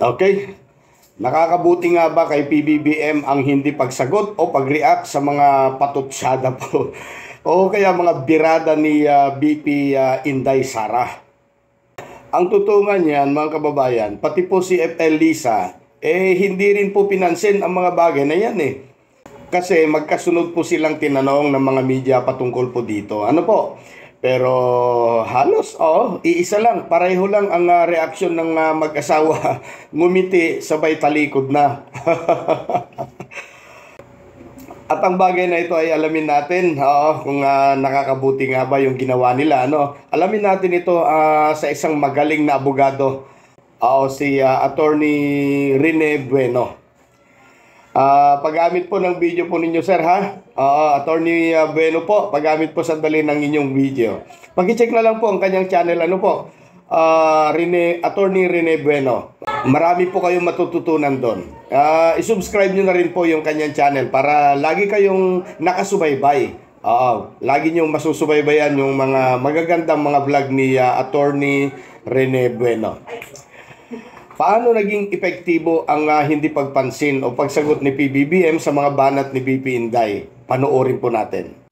Okay? Nakakabuti nga ba kay PBBM ang hindi pagsagot o pag-react sa mga patutsyada po o kaya mga birada ni BP Inday Sara? Ang tutungan niyan, mga kababayan, pati po si FL Lisa, hindi rin po pinansin ang mga bagay na yan Kasi magkasunod po silang tinanong ng mga media patungkol po dito. Ano po? Pero halos, iisa lang. Pareho lang ang reaksyon ng mag-asawa. Ngumiti, sabay talikod na. At ang bagay na ito ay alamin natin kung nakakabuti nga ba yung ginawa nila. Alamin natin ito sa isang magaling na abogado, si Attorney Rene Bueno. Paggamit po ng video po ninyo, sir, ha? Attorney Bueno po, paggamit po sandali ng inyong video. Pag-check na lang po ang kanyang channel, Attorney Rene Bueno. Marami po kayong matututunan doon. I-subscribe nyo na rin po yung kanyang channel para lagi kayong nakasubaybay. Lagi nyo masusubaybayan yung mga magagandang mga vlog ni Attorney Rene Bueno. Paano naging epektibo ang hindi pagpansin o pagsagot ni PBBM sa mga banat ni BP Inday? Panoorin po natin.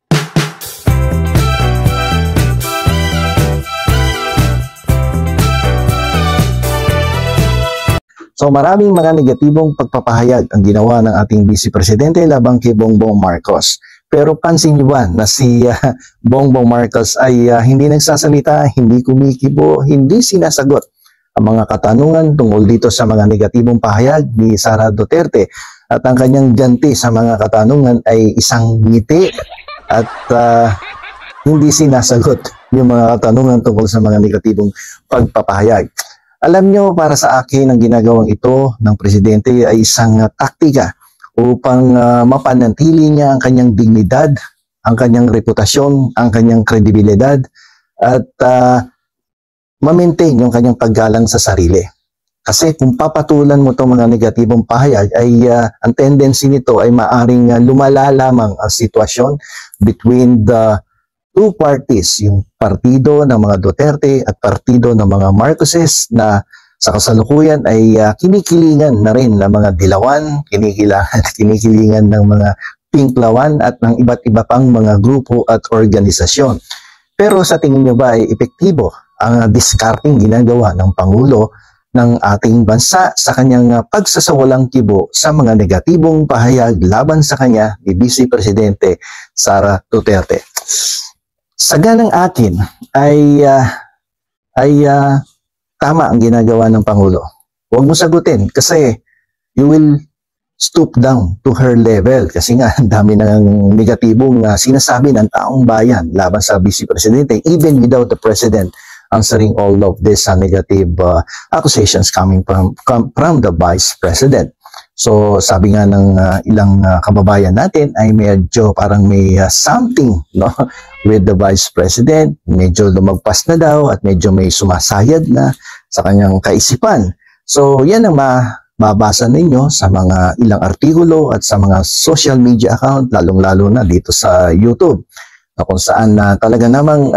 So maraming mga negatibong pagpapahayag ang ginawa ng ating Vice Presidente labang kay Bongbong Marcos. Pero pansin niyo ba na si Bongbong Marcos ay hindi nagsasalita, hindi kumikibo, hindi sinasagot ang mga katanungan tungkol dito sa mga negatibong pahayag ni Sara Duterte, at ang kanyang ganti sa mga katanungan ay isang ngiti at hindi sinasagot yung mga katanungan tungkol sa mga negatibong pagpapahayag. Alam nyo, para sa akin, ang ginagawang ito ng presidente ay isang taktika upang mapanatili niya ang kanyang dignidad, ang kanyang reputasyon, ang kanyang kredibilidad, at ma-maintain yung kanyang paggalang sa sarili. Kasi kung papatulan mo itong mga negatibong pahayag, ay ang tendency nito ay maaring lumala lamang ang sitwasyon between the two parties, yung partido ng mga Duterte at partido ng mga Marcoses, na sa kasalukuyan ay kinikilingan na rin ng mga Dilawan, kinikilingan ng mga Pinklawan at ng iba't iba pang mga grupo at organisasyon. Pero sa tingin nyo ba ay epektibo ang discarding ginagawa ng Pangulo ng ating bansa sa kanyang pagsasawalang kibo sa mga negatibong pahayag laban sa kanya ni Vice Presidente Sara Duterte? Sa ganang akin ay tama ang ginagawa ng Pangulo. Huwag mo sagutin kasi you will stoop down to her level, kasi nga ang dami ng negatibong sinasabi ng taong bayan laban sa Vice Presidente, even without the President answering all of these negative accusations coming from the Vice President. So sabi nga ng ilang kababayan natin ay medyo parang may something with the Vice President, medyo lumagpas na daw at medyo may sumasayad na sa kanyang kaisipan. So yan ang mababasa ninyo sa mga ilang artikulo at sa mga social media account, lalong-lalo na dito sa YouTube, kung saan talaga namang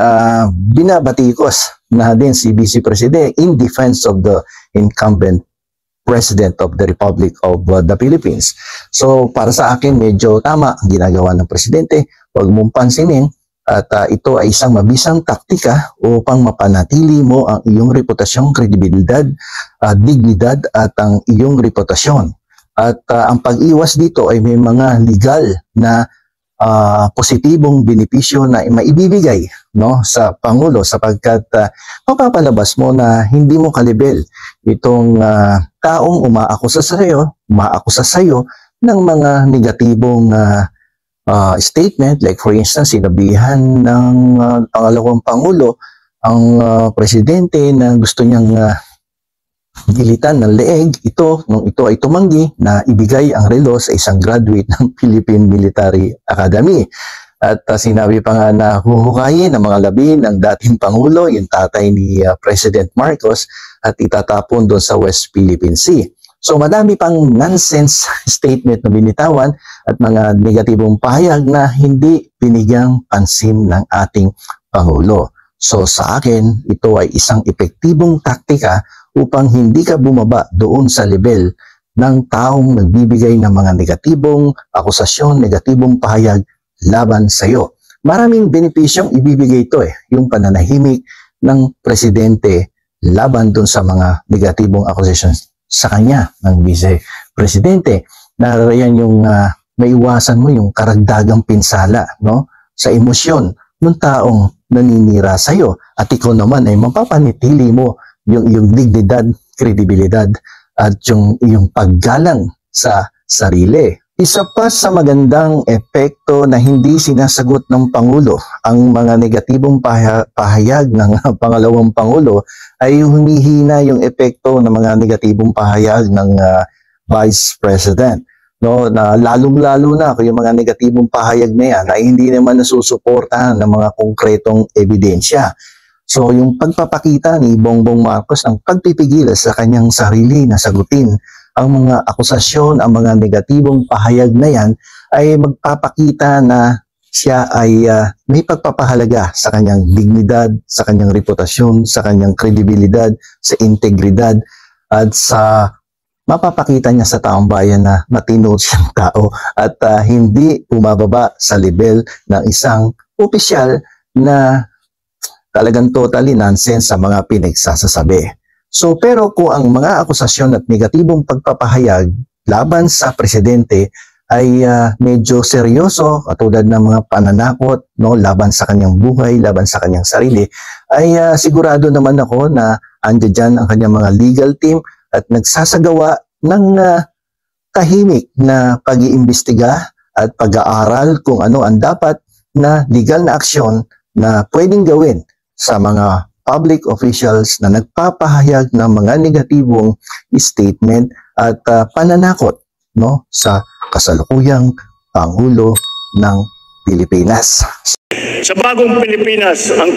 binabatikos na din si Vice President in defense of the incumbent President of the Republic of the Philippines. So para sa akin, medyo tama ang ginagawa ng Presidente. Huwag mong pansinin at ito ay isang mabisang taktika upang mapanatili mo ang iyong reputasyon, kredibilidad, dignidad at ang iyong reputasyon. At ang pag-iwas dito ay may mga legal na positibong benepisyo na maibibigay sa Pangulo, sapagkat mapapalabas mo na hindi mo kalibel itong taong umaakusa sa iyo ng mga negatibong statement. Like for instance, sinabihan ng pangalawang Pangulo ang Presidente na gusto niyang gilitan ng leeg nung ito ay tumanggi na ibigay ang relo sa isang graduate ng Philippine Military Academy. At sinabi pa nga na huhukayin ng mga labi ng dating Pangulo, yung tatay ni President Marcos, at itatapon doon sa West Philippine Sea. So madami pang nonsense statement na binitawan at mga negatibong pahayag na hindi binigyang pansin ng ating Pangulo. So sa akin, ito ay isang epektibong taktika upang hindi ka bumaba doon sa level ng taong nagbibigay ng mga negatibong akusasyon, negatibong pahayag laban sa iyo. Maraming benepisyong ibibigay ito yung pananahimik ng presidente laban doon sa mga negatibong acusations sa kanya ng vice-presidente. Nararayan yung maiwasan mo yung karagdagang pinsala, no, sa emosyon ng taong naninira sa iyo, at ikaw naman ay mapapanitili mo yung dignidad, kredibilidad at yung paggalang sa sarili. Isa pa sa magandang epekto na hindi sinasagot ng Pangulo ang mga negatibong pahayag ng pangalawang Pangulo ay humihina yung epekto ng mga negatibong pahayag ng Vice President. No, na lalong-lalo na kung yung mga negatibong pahayag na yan ay hindi naman nasusuportahan ng mga konkretong ebidensya. So yung pagpapakita ni Bongbong Marcos ng pagpipigil sa kanyang sarili na sagutin ang mga akusasyon, ang mga negatibong pahayag na yan ay magpapakita na siya ay may pagpapahalaga sa kanyang dignidad, sa kanyang reputasyon, sa kanyang kredibilidad, sa integridad at sa mapapakita niya sa taong bayan na matino siyang tao at hindi umababa sa level ng isang opisyal na talagang totally nonsense sa mga pinagsasasabi. So pero kung ang mga akusasyon at negatibong pagpapahayag laban sa presidente ay medyo seryoso, katulad ng mga pananakot, no, laban sa kanyang buhay, laban sa kanyang sarili, ay sigurado naman ako na andiyan dyan ang kanyang mga legal team at nagsasagawa ng tahimik na pag-iimbestiga at pag-aaral kung ano ang dapat na legal na aksyon na pwedeng gawin sa mga public officials na nagpapahayag ng mga negatibong statement at pananakot, no, sa kasalukuyang Pangulo ng Pilipinas. Sa bagong Pilipinas, ang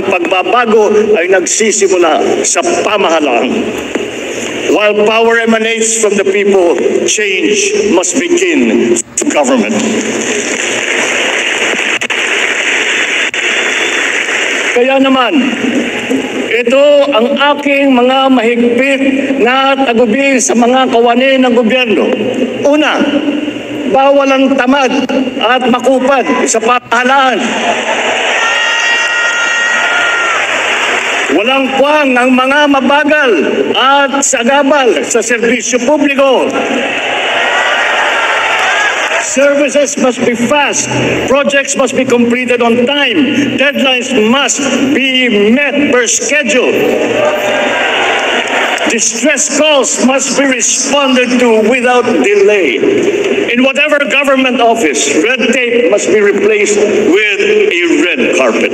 pagbabago ay nagsisimula sa pamahalaan. While power emanates from the people, change must begin from government. Kaya naman, ito ang aking mga mahigpit na tagubil sa mga kawani ng gobyerno. Una, bawal ang tamad at makupad sa pamahalaan. Walang puwang ang mga mabagal at sagabal sa serbisyo publiko. Services must be fast. Projects must be completed on time. Deadlines must be met per schedule. Distress calls must be responded to without delay. In whatever government office, red tape must be replaced with a red carpet.